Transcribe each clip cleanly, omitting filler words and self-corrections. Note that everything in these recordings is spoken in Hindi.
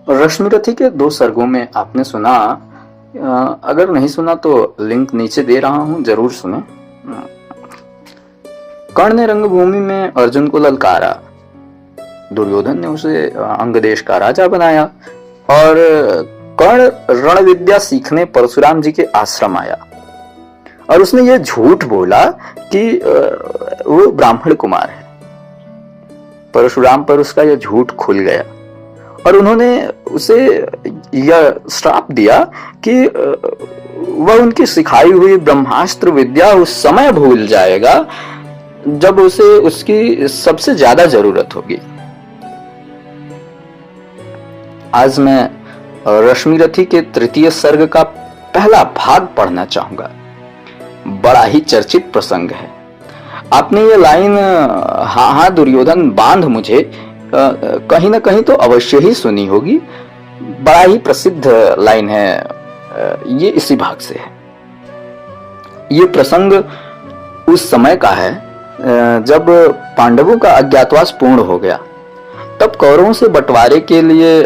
रश्मिरथी के 2 सर्गों में आपने सुना। अगर नहीं सुना तो लिंक नीचे दे रहा हूं, जरूर सुने। कर्ण ने रंगभूमि में अर्जुन को ललकारा, दुर्योधन ने उसे अंग देश का राजा बनाया और कर्ण रण विद्या सीखने परशुराम जी के आश्रम आया और उसने ये झूठ बोला कि वो ब्राह्मण कुमार है। परशुराम पर उसका यह झूठ खुल गया और उन्होंने उसे यह श्राप दिया कि वह उनकी सिखाई हुई ब्रह्मास्त्र विद्या उस समय भूल जाएगा जब उसे उसकी सबसे ज्यादा जरूरत होगी। आज मैं रश्मिरथी के 3 सर्ग का पहला भाग पढ़ना चाहूंगा। बड़ा ही चर्चित प्रसंग है। आपने ये लाइन हाँ हाँ दुर्योधन बांध मुझे कहीं ना कहीं तो अवश्य ही सुनी होगी। बड़ा ही प्रसिद्ध लाइन है। ये इसी भाग से है। ये प्रसंग उस समय का है जब पांडवों का अज्ञातवास पूर्ण हो गया। तब कौरवों से बंटवारे के लिए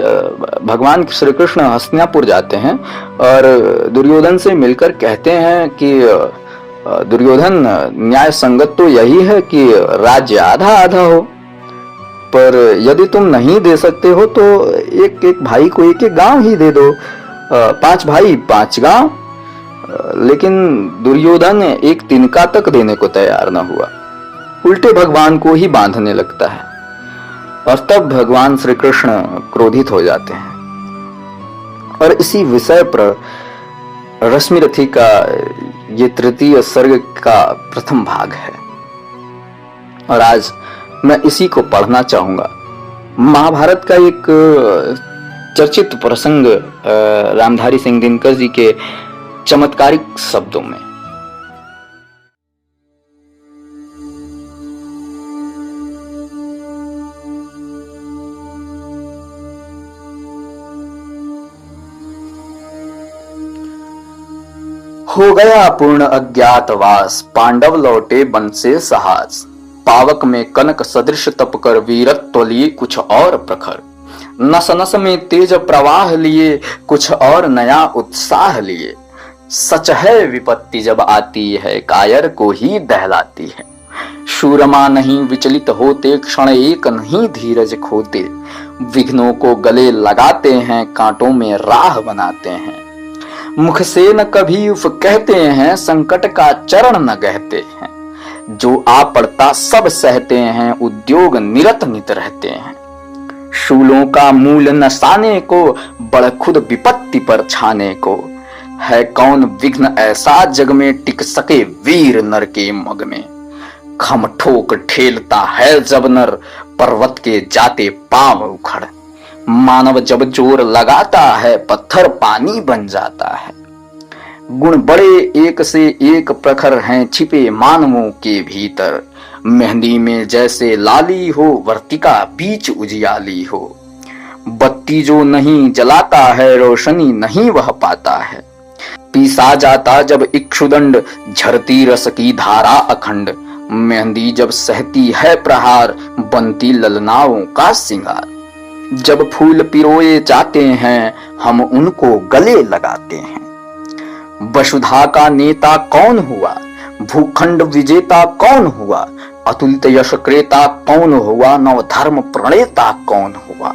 भगवान श्री कृष्ण हस्तिनापुर जाते हैं और दुर्योधन से मिलकर कहते हैं कि दुर्योधन, न्याय संगत तो यही है कि राज्य आधा आधा हो, पर यदि तुम नहीं दे सकते हो तो एक एक भाई को एक एक गांव ही दे दो। 5 भाई 5 गांव। लेकिन दुर्योधन एक तिनका तक देने को तैयार न हुआ, उल्टे भगवान को ही बांधने लगता है। और तब भगवान श्री कृष्ण क्रोधित हो जाते हैं। और इसी विषय पर रश्मिरथी का ये 3 सर्ग का प्रथम भाग है और आज मैं इसी को पढ़ना चाहूंगा। महाभारत का एक चर्चित प्रसंग रामधारी सिंह दिनकर जी के चमत्कारिक शब्दों में। हो गया पूर्ण अज्ञातवास, पांडव लौटे वन से सहास। पावक में कनक सदृश तप कर, वीरत्व लिए कुछ और प्रखर। नस नस में तेज प्रवाह लिए, कुछ और नया उत्साह लिए। सच है विपत्ति जब आती है, कायर को ही दहलाती है। शूरमा नहीं विचलित होते, क्षण एक नहीं धीरज खोते। विघ्नों को गले लगाते हैं, कांटों में राह बनाते हैं। मुख से न कभी उफ कहते हैं, संकट का चरण न गहते हैं। जो आ पड़ता सब सहते हैं, उद्योग निरत नित रहते हैं। शूलों का मूल नसाने को, बड़ खुद विपत्ति पर छाने को। है कौन विघ्न ऐसा जग में, टिक सके वीर नर के मग में। खम ठोक ठेलता है जब नर, पर्वत के जाते पांव उखड़। मानव जब जोर लगाता है, पत्थर पानी बन जाता है। गुण बड़े एक से एक प्रखर हैं, छिपे मानवों के भीतर। मेहंदी में जैसे लाली हो, वर्तिका बीच उजियाली हो। बत्ती जो नहीं जलाता है, रोशनी नहीं वह पाता है। पीसा जाता जब इक्षुदंड, झरती रस की धारा अखंड। मेहंदी जब सहती है प्रहार, बनती ललनाओं का सिंगार। जब फूल पिरोए जाते हैं, हम उनको गले लगाते हैं। वसुधा का नेता कौन हुआ, भूखंड विजेता कौन हुआ। अतुलित यश क्रेता कौन हुआ, नव धर्म प्रणेता कौन हुआ।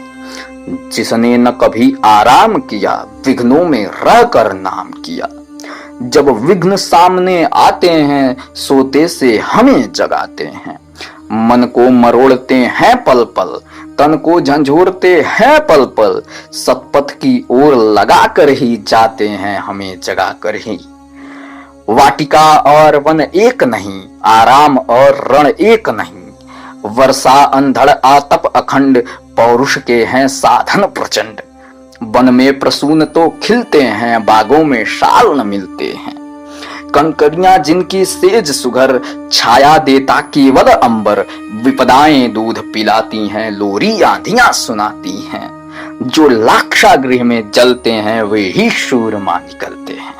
जिसने न कभी आराम किया, विघ्नों में रहकर नाम किया। जब विघ्न सामने आते हैं, सोते से हमें जगाते हैं। मन को मरोड़ते हैं पल पल, तन को झंझोरते हैं पल पल। सतपथ की ओर लगा कर ही जाते हैं, हमें जगा कर ही। वाटिका और वन एक नहीं, आराम और रण एक नहीं। वर्षा अंधड़ आतप अखंड, पौरुष के हैं साधन प्रचंड। वन में प्रसून तो खिलते हैं, बागों में शाल न मिलते हैं। कंकड़ियां जिनकी सेज सुघर, छाया देता केवल अंबर। विपदाएं दूध पिलाती हैं, लोरी आंधियां सुनाती हैं। जो लाक्षागृह में जलते हैं, वे ही शूरमा निकलते हैं।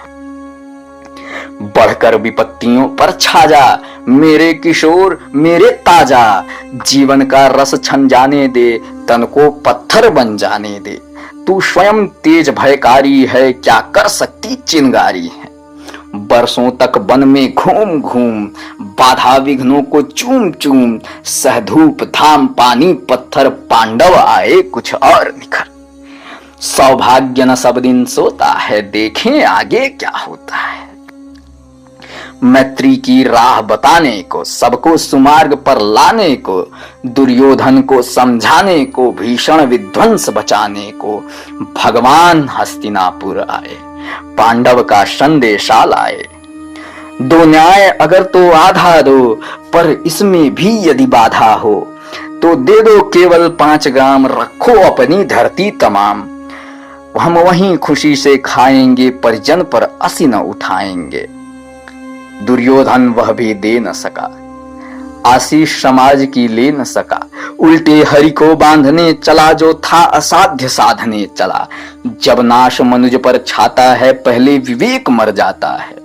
बढ़कर विपत्तियों पर छा जा, मेरे किशोर मेरे ताजा। जीवन का रस छन जाने दे, तन को पत्थर बन जाने दे। तू स्वयं तेज भयकारी है, क्या कर सकती चिंगारी है। बरसों तक वन में घूम घूम, बाधा विघ्नों को चूम चूम। सहधूप धाम पानी पत्थर, पांडव आए कुछ और निखर। सौभाग्य न सब दिन सोता है, देखें आगे क्या होता है। मैत्री की राह बताने को, सबको सुमार्ग पर लाने को, दुर्योधन को समझाने को, भीषण विध्वंस बचाने को भगवान हस्तिनापुर आए, पांडव का संदेशा लाए। दो न्याय अगर तो आधा दो, पर इसमें भी यदि बाधा हो, तो दे दो केवल 5 ग्राम, रखो अपनी धरती तमाम। हम वहीं खुशी से खाएंगे, परिजन पर असी न उठाएंगे। दुर्योधन वह भी दे न सका, आशीष समाज की ले न सका। उल्टे हरि को बांधने चला, जो था असाध्य साधने चला। जब नाश मनुज पर छाता है, पहले विवेक मर जाता है।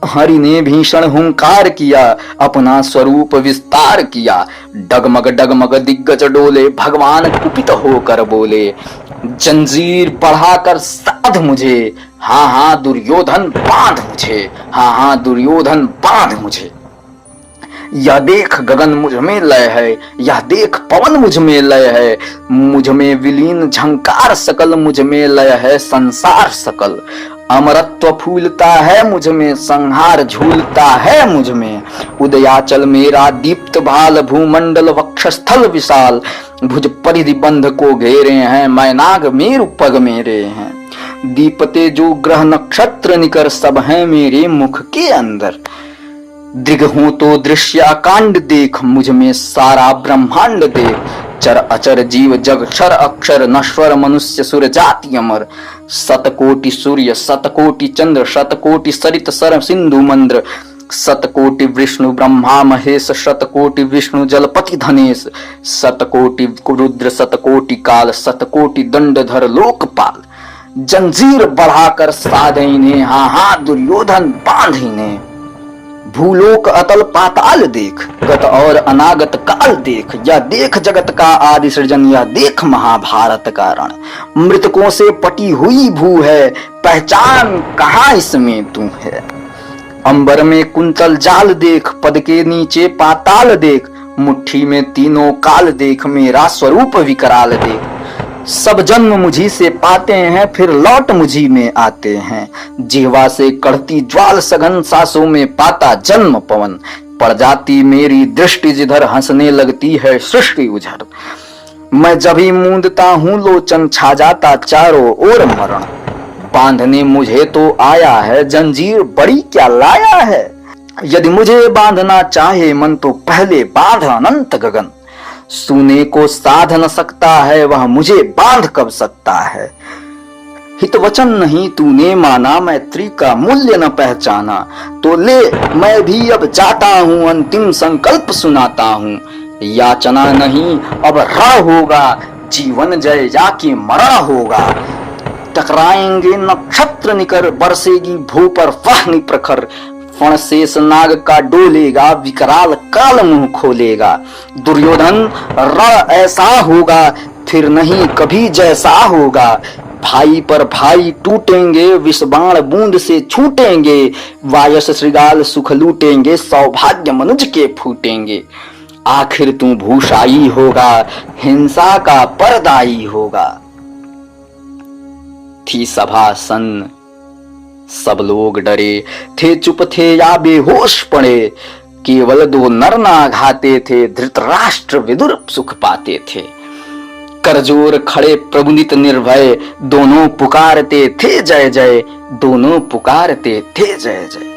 हरि ने भीषण हुंकार किया, अपना स्वरूप विस्तार किया। डगमग डगमग दिग्गज डोले, भगवान कुपित होकर बोले, जंजीर बढ़ाकर साध मुझे, हाँ हाँ दुर्योधन बांध मुझे, हाँ हाँ दुर्योधन बांध मुझे। यह देख गगन मुझ में लय है, यह देख पवन मुझ में लय है। मुझ में विलीन झंकार सकल, मुझ में लय है संसार सकल। अमरत्व फूलता है मुझ में, संहार झूलता है मुझ में। उदयाचल मेरा दीप्त भाल, भूमंडल वक्षस्थल विशाल। भुज परिधि बंध को घेरे हैं, मैनाग मेरु पग मेरे हैं। दीपते जो ग्रह नक्षत्र निकर, सब हैं मेरे मुख के अंदर। दृग हूं तो दृश्याकांड देख, मुझ में सारा ब्रह्मांड देख। चर अचर जीव जग क्षर अक्षर, नश्वर मनुष्य सुर जाति अमर। शतकोटि सूर्य शतकोटि चंद्र, शतकोटि सरित सर सिंधु मंद्र। शतकोटि विष्णु ब्रह्मा महेश, शतकोटि विष्णु जलपति धनेश। शतकोटि रुद्र शतकोटि काल, शतकोटि दंडधर लोकपाल। जंजीर बढ़ाकर साध इन्हें, हाँ हाँ दुर्योधन बांध इन्हें। भूलोक अतल पाताल देख, गत और अनागत काल देख। यह देख जगत का आदि सृजन, यह देख महाभारत का रण। मृतकों से पटी हुई भू है, पहचान कहाँ इसमें तू है। अंबर में कुंतल जाल देख, पद के नीचे पाताल देख। मुट्ठी में तीनों काल देख, मेरा स्वरूप विकराल देख। सब जन्म मुझी से पाते हैं, फिर लौट मुझी में आते हैं। जिह्वा से कढ़ती ज्वाल सघन, सांसों में पाता जन्म पवन। पड़ जाती मेरी दृष्टि जिधर, हंसने लगती है सृष्टि उझर। मैं जब ही मूंदता हूँ लोचन, छा जाता चारों ओर मरण। बांधने मुझे तो आया है, जंजीर बड़ी क्या लाया है। यदि मुझे बांधना चाहे मन, तो पहले बांध अनंत गगन। सुने को साध न सकता है, वह मुझे बांध कब सकता है। हित वचन नहीं तूने माना, मैत्री का मूल्य न पहचाना। तो ले मैं भी अब जाता हूँ, अंतिम संकल्प सुनाता हूँ। याचना नहीं अब रण होगा, जीवन जय जाके मरण होगा। टकराएंगे नक्षत्र निकर, बरसेगी भू पर वहनी प्रखर। फण शेष नाग का डोलेगा, विकराल काल मुंह खोलेगा। दुर्योधन रण ऐसा होगा, फिर नहीं कभी जैसा होगा। भाई पर भाई टूटेंगे, विष बाण बूंद से छूटेंगे। वायस श्रृगाल सुख लूटेंगे, सौभाग्य मनुज के फूटेंगे। आखिर तू भूषाई होगा, हिंसा का परदाई होगा। थी सभा सन्न, सब लोग डरे थे, चुप थे या बेहोश पड़े। केवल 2 नर ना घाते थे, धृतराष्ट्र विदुर सुख पाते थे। करजोर खड़े प्रबुदित निर्भय, दोनों पुकारते थे जय जय। दोनों पुकारते थे जय जय।